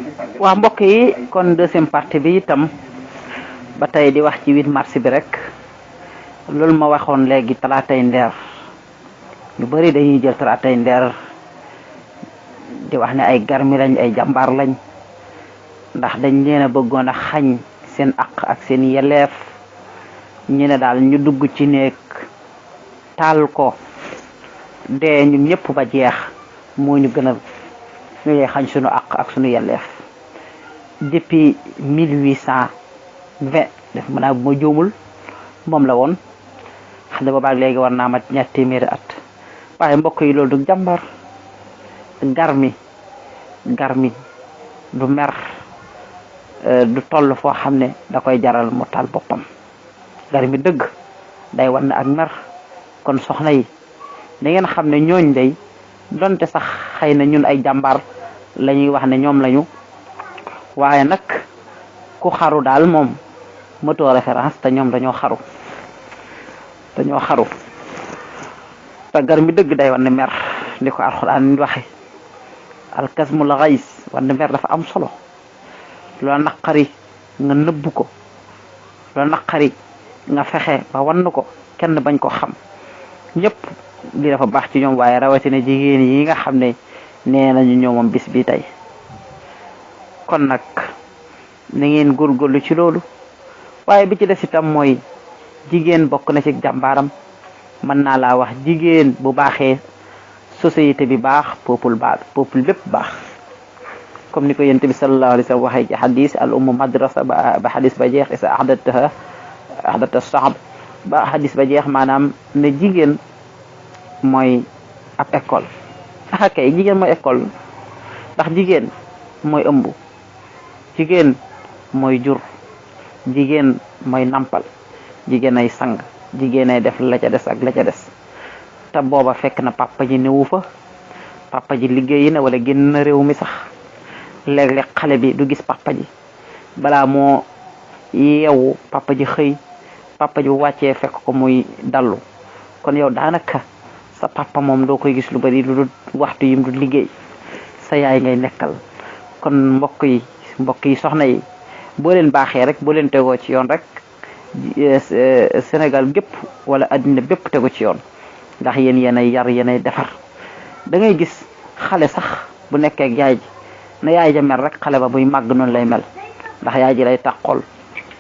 waa mbokk yi kon deuxième partie bi itam ba tey di wax ci 8 mars bi rek loolu ma waxoon léegi talaatay ndeer ñu bari dañuy jël talaatay ndeer di wax ne ay garmi lañ ay jàmbaar lañ ndax dañ leen a bëggoon a xañ seen aq ak seen yeleef ñu ne daal ñu dugg ci néeg taal ko dee ñun ñëpp ba jeex moo ñu gënal ñuy xañ suñu aq ak suñu yeleef depuis 1820 def mën naa bu ma juumul moom la woon xam ne boobaag léegi war naa mat ñaar téeméeri at waaye mbokk yi loolu du jàmbar garmi du mer du toll foo xam ne da koy jaral mu taal boppam garmi dëgg day wan ak mer kon soxna yi da ngeen xam ne ñooñ day donte sax xëy na ñun ay jàmbaar la ñuy wax ne ñoom lañu waaye nag ku xaru daal moom moto référence te ñoom dañoo xaru te garmi dëgg day wan ne mer ni ko alxuraan waxe alkasmul ghays wan ne mer dafa am solo loola naqari nga nëbb ko loola naqari nga fexe ba wann ko kenn bañ ko xam ñëpp li dafa baax ci ñoom waaye rawatina jigéen yi nga xam ne nee nañu ñoomam bis bi tey kon nag na ngeen góorgóorlu ci loolu waaye bi ci des itam mooy jigéen bokk na ci jàmbaaram mën naa laa wax jigéen bu baaxee société bi baax peuple bépp baax comme ni ko yonent bi sallallahu alayhi wa sallam waxee ci xadis al ummu madrasa ba xadis ba jeex isa ahdata saab ba xadis ba jeex maanaam ne jigéen mooy ab école kay jigéen mooy école ndax jigéen mooy ëmb jigéen mooy jur jigéen mooy nampal jigéen ay sang jigéen ay def la ca des ak la ca des te booba fekk na papa ji newu fa papa ji liggéeyi na wala génn na réew mi sax léeg-léeg xale bi du gis papa ji balaa moo yeewu papa ji xëy papa ji bu wàccee fekk ko muy dallu kon yow daanaka sa papa moom doo koy gis lu bari lu dul waxtu yim du liggéey sa yaay ngay nekkal kon mbokk yi soxna yi boo leen baaxee rek boo leen tegoo ci yoon rek Sénégal gépp wala addina bépp tegu ci yoon ndax yéen yéenay yar yéenay defar da ngay gis xale sax bu nekkee ak yaay ji na yaay ja mel rek xale ba buy màgg noonu lay mel ndax yaay ji lay tàqool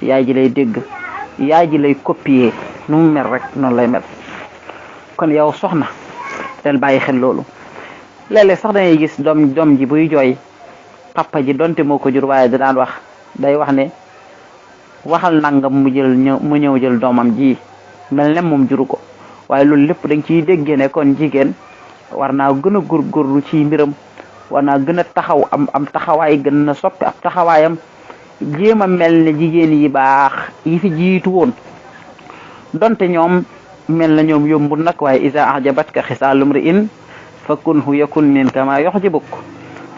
yaay ji lay dégg yaay ji lay copier nu mu mel rek noonu lay mel kon yow soxna del bàyyi xel loolu léeg-léeg sax dangay gis doom ji buy jooy papa ji donte moo ko jur waaye da daan wax day wax ne waxal nangam mu ñëw jël doomam ji mel ne moom juru ko waaye loolu lépp dañ ciy déggee ne kon jigéen war naa gën a góorgóorlu ci mbiram war naa gën a taxaw am taxawaay gën a soppi ab taxawaayam jéem a mel ne jigéen yi baax yi fi jiitu woon donte ñoom mel na ñoom yombul nag waaye isa ajabatka xisaalum ri'in fa kunhu yakun min kama yuxjibuk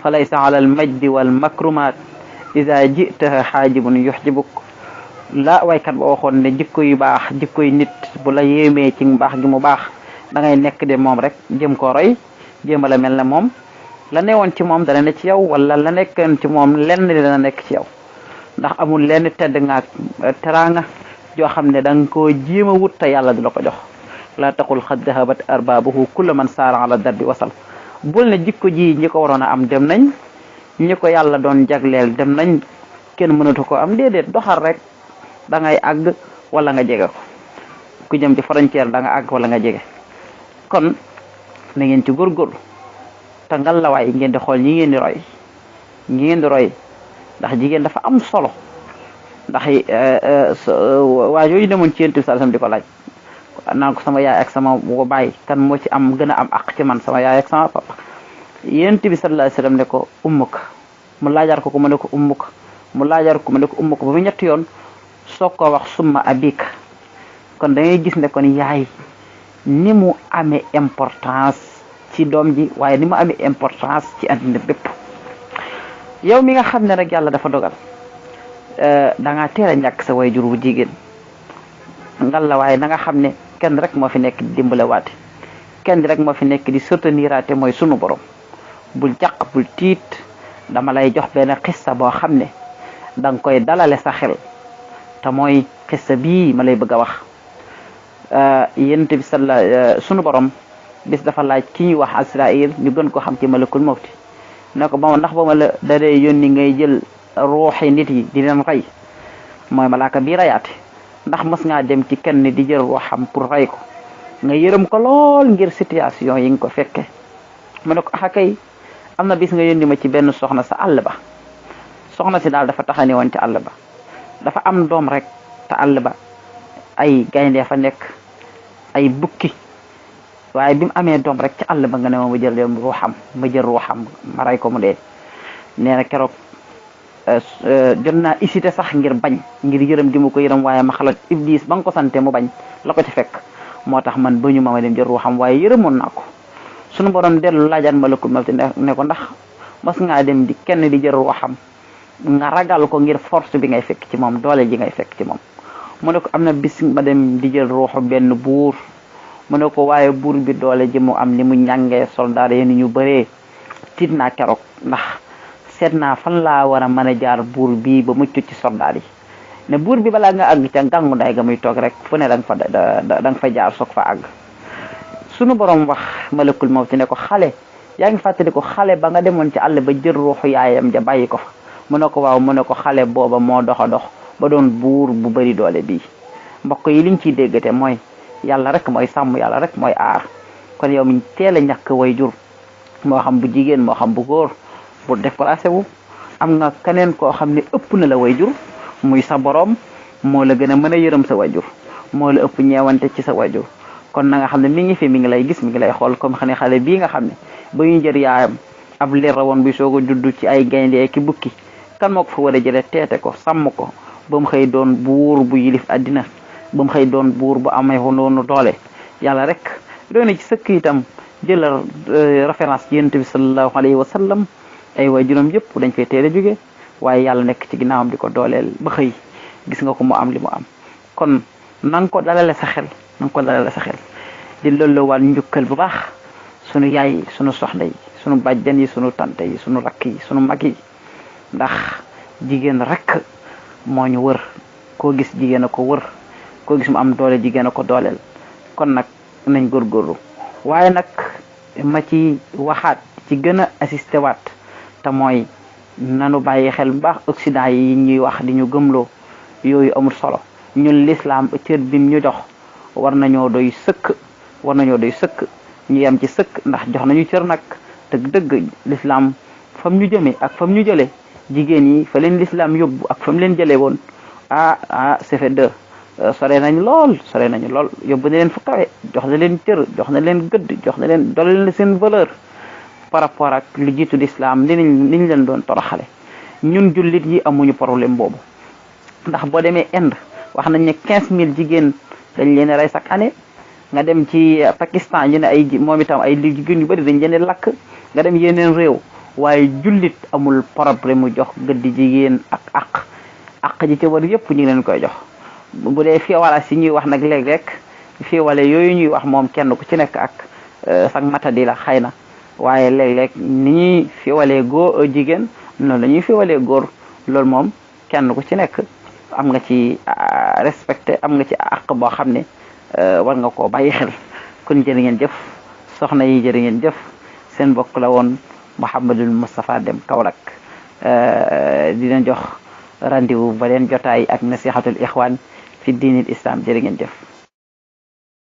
fa laysa ala al majdi wal makrumat isa jitaha xaajibun yuxjibuk la waykat ba waxoon ne jikko yu baax jikko yu nit bu la yéemee ci mbaax gi mu baax da ngay nekk de moom rek jëm ko roy jéema la mel ne moom la newoon ci moom dana ne ci yow wala la nekkoon ci moom lenn dana nekk ci yow ndax amul lenn tedd nga teraanga joo xam ne da nga koo jéem a wut te yàlla du la ko jox la taqul xad dahabat arbaabuhu kulla man saara ala darbi wasal bul ne jikko ji ñi ko waroon a am dem nañ ñi ko yàlla doon jagleel dem nañ kenn mënatu ko am déedéet doxal rek da ngay àgg wala nga jege ko ku jëm ci frontière da nga àgg wala nga jege kon na ngeen ci góorgóorlu te ngal la waay ngeen di xool ñi ngeen di roy ndax jigéen dafa am solo ndax waa yooyu demoon ci yéntu sallam di ko laaj naan ko sama yaay ak sama baay kan moo ci am gën a am àq ci man sama yaay ak sama papa yént bi sallallahu alayhi wasallam ne ko ummuk mu laajar ko mu ne ko ummuk mu laajar ko mu ne ko ummuk ba mu ñetti yoon soog ko wax summa abika kon da ngay gis ne kon yaay ni mu amee importance ci doom ji waaye ni mu amee importance ci àddina bépp yow mi nga xam ne rek yàlla dafa dogal da ngaa teel a ñàkk sa waajur bu jigéen ngal la waaye da nga xam ne kenn rek moo fi nekk di dimbale waate kenn rek moo fi nekk di souteniraate mooy sunu borom bul jàq bul tiit dama lay jox benn xissa boo xam ne danga koy dalale sa xel te mooy xissa bii ma lay bëgg a wax. yonent bi sunu borom bis dafa laaj ki ñuy wax Asraïl ñu gën ko xam ci malakul mawti ne ko ba ndax ba ma la daree yónni ngay jël ruuxi nit yi di leen rey mooy malaaka bii rayaate ndax mës ngaa dem ci kenn di jël ruuxam pour rey ko nga yërëm ko lool ngir situation yi nga ko fekke mu ne ko kay am na bis nga yónni ma ci benn soxna sa àll ba soxna si daal dafa taxane woon ci àll ba dafa am doom rek te àll ba ay gaynde fa nekk ay bukki waaye bi mu amee doom rek ci àll ba nga ne ma jël ruuxam ma rey ko mu dee nee na keroog jot naa hésité sax ngir bañ ngir yërëm gi mu ko yërëm waaye ma xalaat iblis ba nga ko sante mu bañ la ko ci fekk moo tax man bañu ma dem jël ruuxam waaye yërëmoon naa ko sunu borom dellu laajaat malakul mawti ne ko ndax mas ngaa dem di kenn di jël ruuxam nga ragal ko ngir force bi ngay fekk ci moom doole ji ngay fekk ci moom mu ne ko am na bis ma dem di jël ruuxu benn buur mu ne ko waaye buur bi doole ji mu am ni mu ñàngee soldaar yi ni ñu bëree tiit naa keroog ndax seet naa fan laa war a mën a jaar buur bii ba mucc ci soldaar yi ne buur bi balaa nga àgg ca gàngu nday ga muy toog rek fu ne da nga fa jaar soog fa àgg sunu borom wax malakul mawti ne ko xale yaa ngi fàttali ko xale ba nga demoon ci àll ba jël ruuxu yaayam ja bàyyi ko fa mu ne ko waaw mu ne ko xale booba moo dox a dox ba doon buur bu bari doole bii mbokk yi liñ ciy déggate mooy yàlla rek mooy sàmm yàlla rek mooy aar kon yow mi teel a ñàkk way jur moo xam bu jigéen moo xam bu góor bu découragé wu am nga keneen koo xam ne ëpp na la way jur muy sa borom moo la gën a mën a yërëm sa wajur moo la ëpp ñeewante ci sa wajur kon na nga xam ne mi ngi fi mi ngi lay gis mi ngi lay xool comme xam ne xale bii nga xam ne ba ñu jër yaayam ab liir la woon bi soog a judd ci ay gaynde ki bukki kan moo ko fa war a jële teete ko sàmm ko ba mu xëy doon buur bu yilif àddina ba mu xëy doon buur bu amee noonu doole yàlla rek doone ci sëkk itam jëlal référence ci yonent bi sallallahu alayhi wa sallam ay waajuram yëpp dañ fay teel a jóge waaye yàlla nekk ci ginnaawam di ko dooleel ba xëy gis nga ko mu am li mu am kon na nga ko dalale sa xel di loolu wàll njukkal bu baax sunu yaay sunu soxna yi sunu bàjjan yi sunu tante yi sunu rakk yi sunu mag yi ndax jigéen rek moo ñu wër koo gis jigéen a ko wër koo gis mu am doole jigéen a ko dooleel kon nag nañ góorgóorlu waaye nag ma ci waxaat ci gën a assisté waat te mooy nanu bàyyi xel bu baax Occident yi ñuy wax di ñu gëmloo yooyu amul solo ñun l'islam cër bim ñu jox war nañoo doy sëkk ñu yem ci sëkk ndax jox nañu cër nag dëgg l'islam fam ñu jëmee ak fam ñu jëlee jigéen yi fa leen l'islam yóbbu ak fam leen jëlee woon c'est fait deux sore nañu lool yóbbu na leen fu kawe jox na leen cër jox na leen gëdd jox na leen doole leen seen valeur par rapport ak lu jiitu l'islam niñ leen doon toroxale ñun jullit yi amuñu problème boobu ndax boo demee Inde wax nañ ne 15000 jigéen dañ leen rey chaque année nga dem ci Pakistan ñu ne moom itam ay jigéen yu bari dañ leen lakk nga dem yeneen réew waaye jullit amul problème mu jox gëdd jigéen ak aq ji ci war yëpp ñu ngi leen koy jox bu dee fiiwala si ñuy wax nag léeg-léeg fiiwale yooyu ñuy wax moom kenn ku ci nekk ak sax matadi la xëy na waaye léeg-léeg ni ñuy fiiwalee jigéen noonu la ñuy fiiwalee góor loolu moom kenn ku ci nekk am nga ci respecté am nga ci àq boo xam ne war nga koo bàyyi xel kon jërë ngeen jëf soxna yi jërë ngeen jëf seen bokk la woon Mouhamadul Moustapha Deme Kaolack di leen jox rendez-vous ba leen jotaay ak nasihatul ixwaan fi diinil islam jërë ngeen jëf